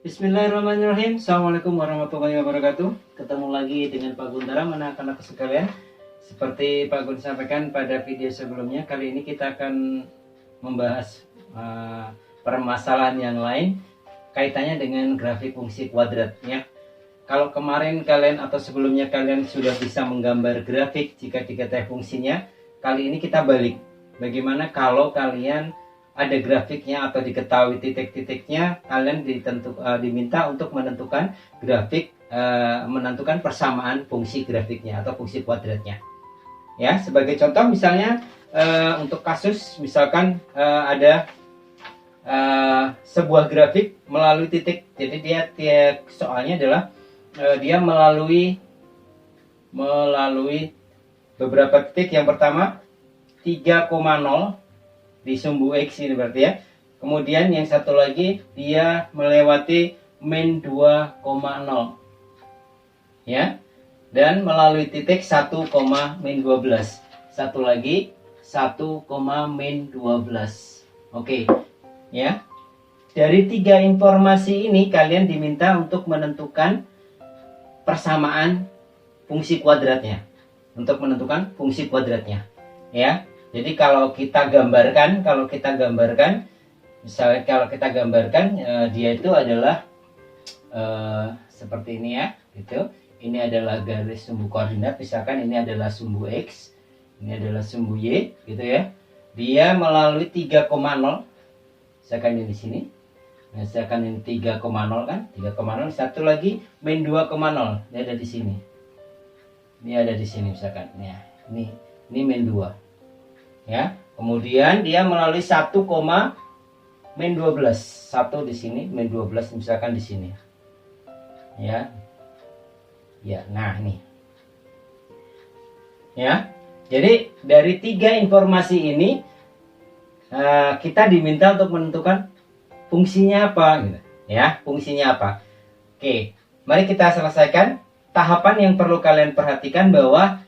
Bismillahirrahmanirrahim. Assalamualaikum warahmatullahi wabarakatuh. Ketemu lagi dengan Pak Gun dalam anak-anak sekalian. Seperti Pak Gun sampaikan pada video sebelumnya, kali ini kita akan membahas permasalahan yang lain kaitannya dengan grafik fungsi kuadrat ya. Kalau kemarin kalian atau sebelumnya kalian sudah bisa menggambar grafik jika diketahui fungsinya, kali ini kita balik. Bagaimana kalau kalian ada grafiknya atau diketahui titik-titiknya, kalian diminta untuk menentukan grafik, menentukan persamaan fungsi grafiknya atau fungsi kuadratnya. Ya, sebagai contoh misalnya untuk kasus misalkan ada sebuah grafik melalui titik. Jadi dia soalnya adalah dia melalui beberapa titik. Yang pertama 3,0 di sumbu X ini berarti ya. Kemudian yang satu lagi dia melewati min 2,0 ya. Dan melalui titik 1, min 12. Satu lagi 1, min 12. Oke. Ya. Dari tiga informasi ini kalian diminta untuk menentukan persamaan fungsi kuadratnya. Untuk menentukan fungsi kuadratnya. Ya. Jadi kalau kita gambarkan, misalnya kalau kita gambarkan dia itu adalah seperti ini ya, gitu. Ini adalah garis sumbu koordinat, misalkan ini adalah sumbu X, ini adalah sumbu Y, gitu ya. Dia melalui 3,0, misalkan ini di sini, misalkan ini 3,0 kan, 3,0, satu lagi min 2,0, ini ada di sini, misalkan, ya, ini min 2. Ya, kemudian dia melalui 1, min 12. 1 di sini, min 12 misalkan di sini. Ya. Ya, nah ini. Ya. Jadi dari tiga informasi ini kita diminta untuk menentukan fungsinya apa gitu. Ya, fungsinya apa. Oke, mari kita selesaikan tahapan yang perlu kalian perhatikan bahwa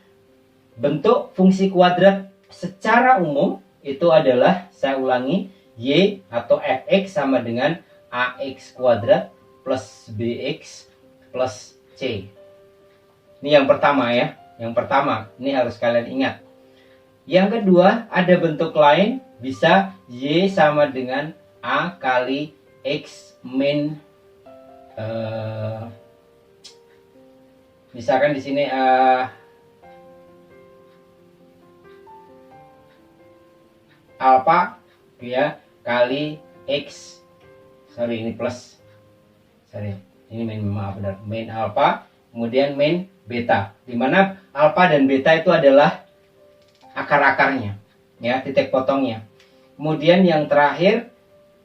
bentuk fungsi kuadrat secara umum itu adalah, saya ulangi, Y atau Fx sama dengan AX kuadrat plus BX plus C. Ini yang pertama ya. Yang pertama, ini harus kalian ingat. Yang kedua, ada bentuk lain, bisa Y sama dengan A kali X min misalkan di sini alpha ya kali X, sorry ini plus, sorry ini min, maaf benar, min alpha kemudian min beta, dimana alpha dan beta itu adalah akar-akarnya ya, titik potongnya. Kemudian yang terakhir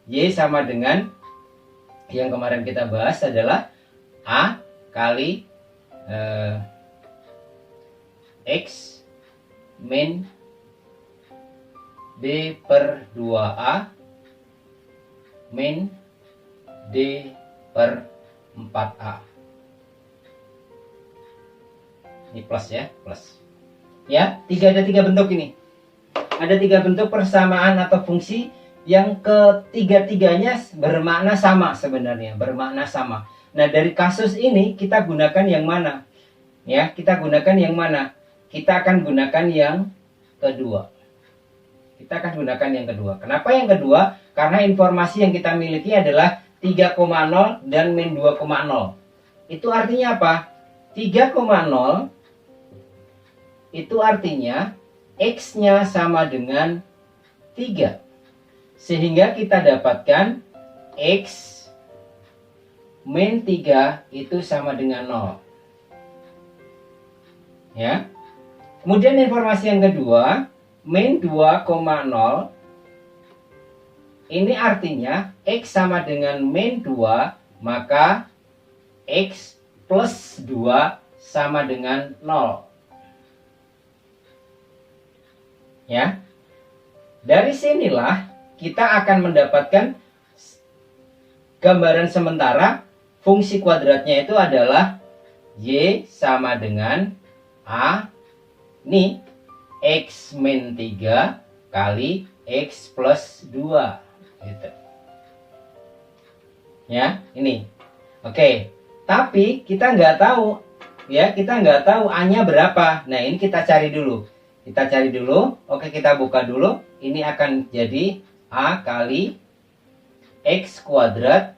Y sama dengan yang kemarin kita bahas adalah A kali X min D per 2A min D per 4A. Ini plus ya, plus. Ya, ada tiga bentuk ini. Ada tiga bentuk persamaan atau fungsi yang ketiga-tiganya bermakna sama sebenarnya, bermakna sama. Nah, dari kasus ini kita gunakan yang mana? Ya, kita gunakan yang mana? Kita akan gunakan yang kedua. Kita akan gunakan yang kedua. Kenapa yang kedua? Karena informasi yang kita miliki adalah 3,0 dan min 2,0. Itu artinya apa? 3,0 itu artinya X-nya sama dengan 3. Sehingga kita dapatkan X min 3 itu sama dengan 0. Ya. Kemudian informasi yang kedua, min 2,0 ini artinya X sama dengan min 2, maka X plus 2 sama dengan 0. Ya. Dari sinilah kita akan mendapatkan gambaran sementara fungsi kuadratnya itu adalah Y sama dengan A, ini X min 3 kali X plus 2 gitu. Ya, ini Oke, tapi kita nggak tahu, ya, kita nggak tahu A-nya berapa. Nah, ini kita cari dulu. Kita cari dulu. Oke, kita buka dulu. Ini akan jadi A kali X kuadrat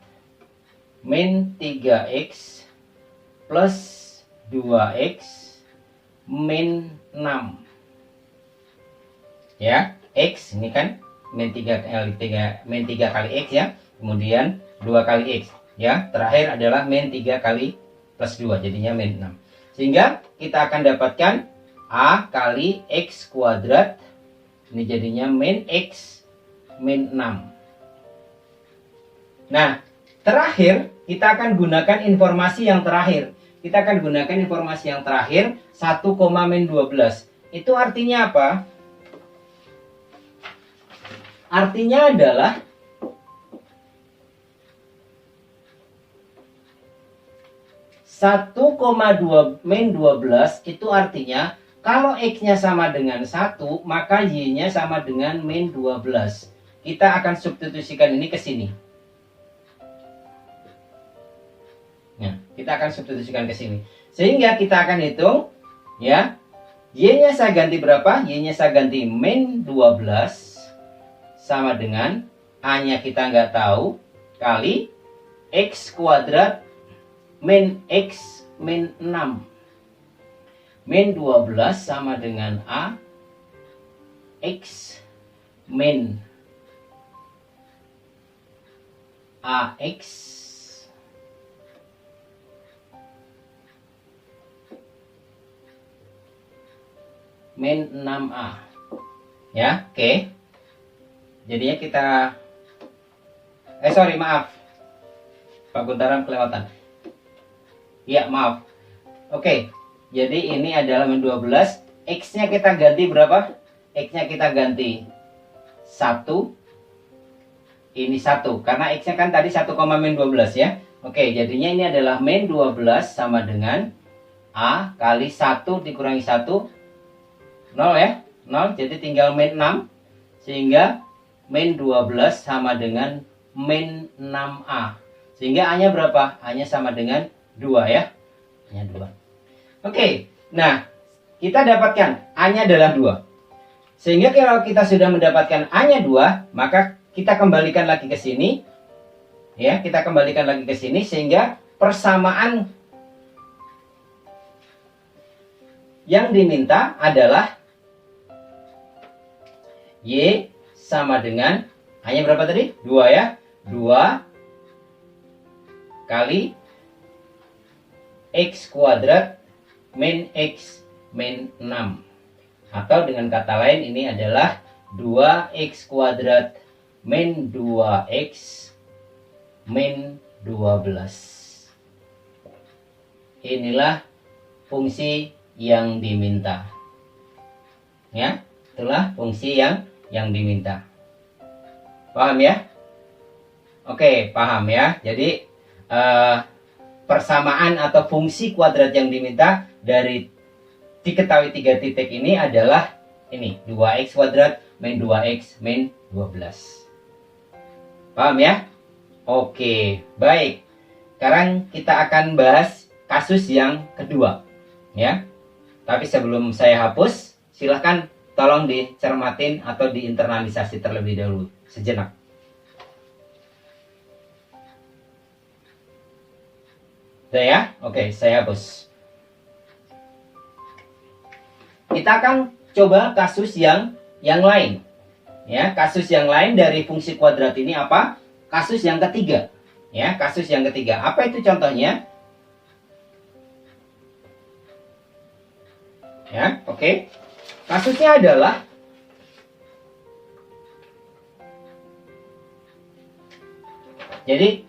min 3X plus 2X min 6. Ya, X ini kan min 3 kali X ya. Kemudian 2 kali X. Ya, terakhir adalah min 3 kali plus 2, jadinya min 6. Sehingga kita akan dapatkan A kali X kuadrat, ini jadinya min X min 6. Nah, terakhir kita akan gunakan informasi yang terakhir. Kita akan gunakan informasi yang terakhir, 1, min 12. Itu artinya apa? Artinya adalah 1,2 min 12 itu artinya kalau X-nya sama dengan 1, maka Y-nya sama dengan min 12. Kita akan substitusikan ini ke sini. Nah, kita akan substitusikan ke sini. Sehingga kita akan hitung, ya, Y-nya saya ganti berapa? Y-nya saya ganti min 12 sama dengan A-nya kita nggak tahu, kali X kuadrat min X min 6. Min 12 sama dengan A X min AX min 6A. Ya, oke. Jadinya kita maaf. Pak Guntaram kelewatan. Ya, maaf. Oke. Jadi ini adalah min 12. X-nya kita ganti berapa? X-nya kita ganti 1. Ini 1. Karena X-nya kan tadi 1, min 12 ya. Oke, jadinya ini adalah min 12 sama dengan A kali 1 dikurangi 1. 0 ya. 0. Jadi tinggal min 6. Sehingga min 12 sama dengan min 6A. Sehingga A-nya berapa? A-nya sama dengan 2 ya. A-nya 2. Oke, nah kita dapatkan A-nya adalah 2. Sehingga kalau kita sudah mendapatkan A-nya 2, maka kita kembalikan lagi ke sini. Ya, kita kembalikan lagi ke sini sehingga persamaan yang diminta adalah Y sama dengan A-nya berapa tadi? 2 ya. 2 kali X kuadrat min X min 6. Atau dengan kata lain ini adalah 2X kuadrat min 2X min 12. Inilah fungsi yang diminta. Ya, itulah fungsi yang diminta. Paham ya? Oke, paham ya. Jadi persamaan atau fungsi kuadrat yang diminta dari diketahui 3 titik ini adalah ini 2x kuadrat min 2x min 12. Paham ya? Oke, baik. Sekarang kita akan bahas kasus yang kedua ya. Tapi sebelum saya hapus, silahkan tolong dicermatin atau diinternalisasi terlebih dahulu sejenak. Sudah ya? Oke, saya hapus. Kita akan coba kasus yang lain. Ya, kasus yang lain dari fungsi kuadrat ini apa? Kasus yang ketiga. Ya, kasus yang ketiga. Apa itu contohnya? Ya, oke. Kasusnya adalah jadi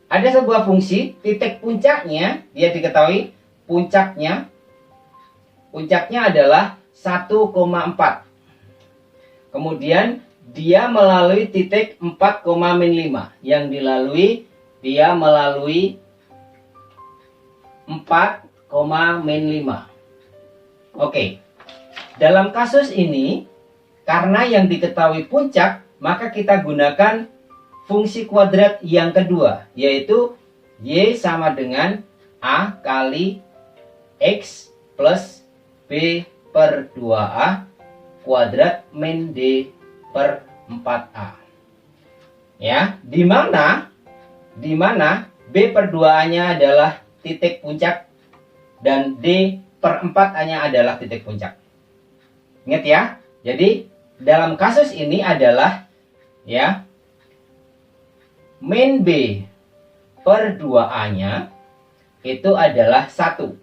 ada sebuah fungsi, titik puncaknya, dia diketahui puncaknya adalah 1,4. Kemudian dia melalui titik 4, min 5. Yang dilalui, dia melalui 4, min 5. Oke. Dalam kasus ini, karena yang diketahui puncak, maka kita gunakan fungsi kuadrat yang kedua, yaitu Y sama dengan A kali X plus B per 2A kuadrat min D per 4A. Ya, di mana B per 2A-nya adalah titik puncak dan D per 4A-nya adalah titik puncak. Ingat ya. Jadi dalam kasus ini adalah ya min B per 2A-nya itu adalah 1.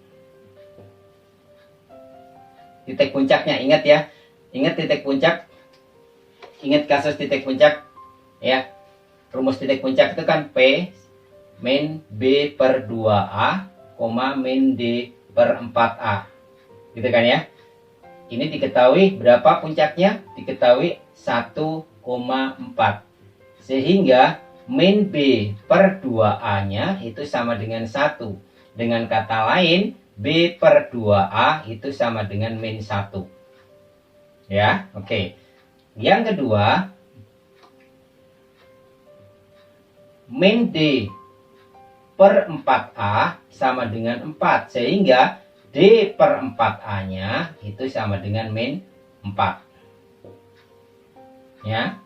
Titik puncaknya, ingat ya. Ingat titik puncak. Ingat kasus titik puncak ya. Rumus titik puncak itu kan P min B per 2A, min D per 4A. Gitu kan ya. Ini diketahui berapa puncaknya? Diketahui 1,4. Sehingga min B per 2A-nya itu sama dengan 1. Dengan kata lain, B per 2A itu sama dengan min 1. Ya, oke. Yang kedua, min D per 4A sama dengan 4. Sehingga D per 4A-nya itu sama dengan min 4. Ya.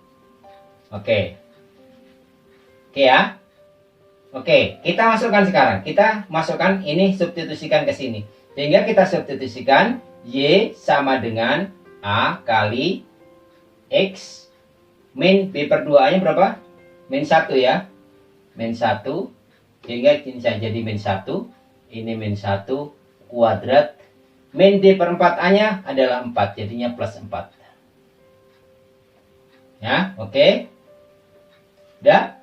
Oke. Oke ya. Oke, kita masukkan sekarang. Kita masukkan ini, substitusikan ke sini. Sehingga kita substitusikan Y sama dengan A kali X min B per 2A-nya berapa? Min 1 ya. Min 1. Sehingga ini bisa jadi min 1. Ini min 1 kuadrat. Min D per 4A-nya adalah 4. Jadinya plus 4. Ya, oke. Udah?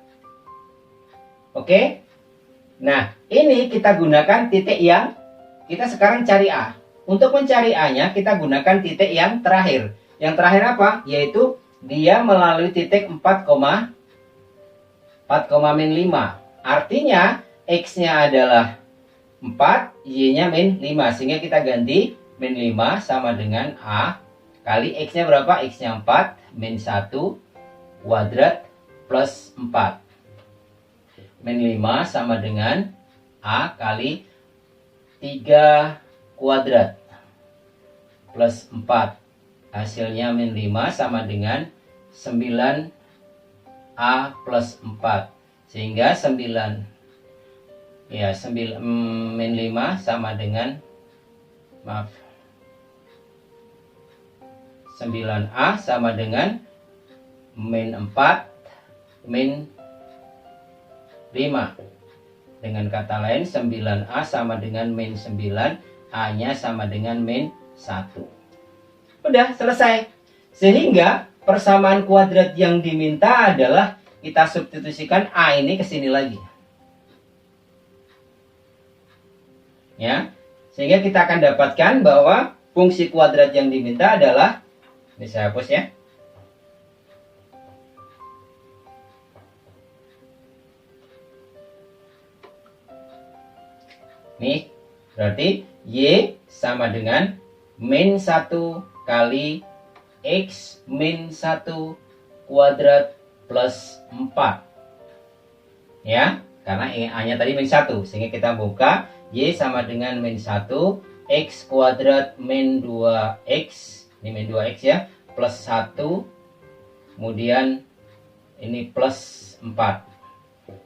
Oke. Nah, ini kita gunakan titik yang kita sekarang cari A. Untuk mencari A-nya kita gunakan titik yang terakhir. Yang terakhir apa? Yaitu dia melalui titik 4, min 5. Artinya X-nya adalah 4, Y-nya min 5. Sehingga kita ganti min 5 sama dengan A kali X-nya berapa? X-nya 4, min 1 kuadrat plus 4. Min 5 sama dengan A kali 3 kuadrat plus 4. Hasilnya min 5 sama dengan 9A plus 4. Sehingga 9 ya, min 5 sama dengan 9A sama dengan min 4 min 5. Dengan kata lain 9A sama dengan min 9, A-nya sama dengan min 1. Udah selesai. Sehingga persamaan kuadrat yang diminta adalah kita substitusikan A ini ke sini lagi. Ya. Sehingga kita akan dapatkan bahwa fungsi kuadrat yang diminta adalah, ini saya hapus ya. Nih, berarti Y sama dengan min 1 kali X min 1 kuadrat plus 4. Ya, karena A-nya tadi min 1. Sehingga kita buka Y sama dengan min 1 X kuadrat min 2X. Ini min 2X ya, plus 1. Kemudian ini plus 4.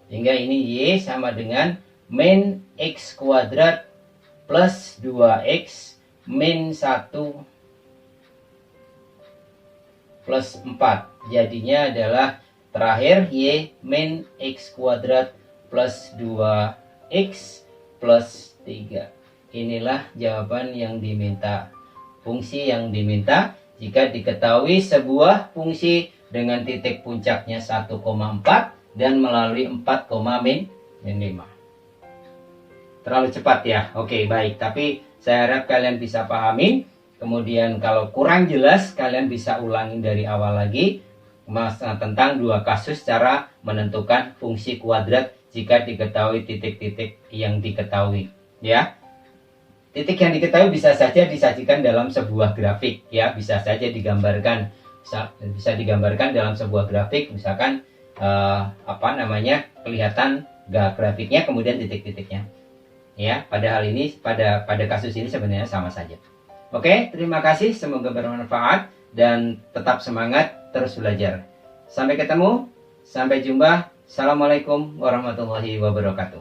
Sehingga ini Y sama dengan min X kuadrat plus 2X min 1 plus 4. Jadinya adalah terakhir Y min X kuadrat plus 2X plus 3. Inilah jawaban yang diminta. Fungsi yang diminta jika diketahui sebuah fungsi dengan titik puncaknya 1,4 dan melalui 4, min 5. Terlalu cepat ya. Oke, baik. Tapi saya harap kalian bisa pahami. Kemudian kalau kurang jelas, kalian bisa ulangi dari awal lagi tentang dua kasus cara menentukan fungsi kuadrat jika diketahui titik-titik yang diketahui. Ya, titik yang diketahui bisa saja disajikan dalam sebuah grafik. Ya, bisa saja digambarkan. Bisa digambarkan dalam sebuah grafik. Misalkan apa namanya, kelihatan grafiknya kemudian titik-titiknya. Ya, pada hal ini, pada kasus ini sebenarnya sama saja. Oke, terima kasih, semoga bermanfaat dan tetap semangat terus belajar. Sampai ketemu, sampai jumpa. Assalamualaikum warahmatullahi wabarakatuh.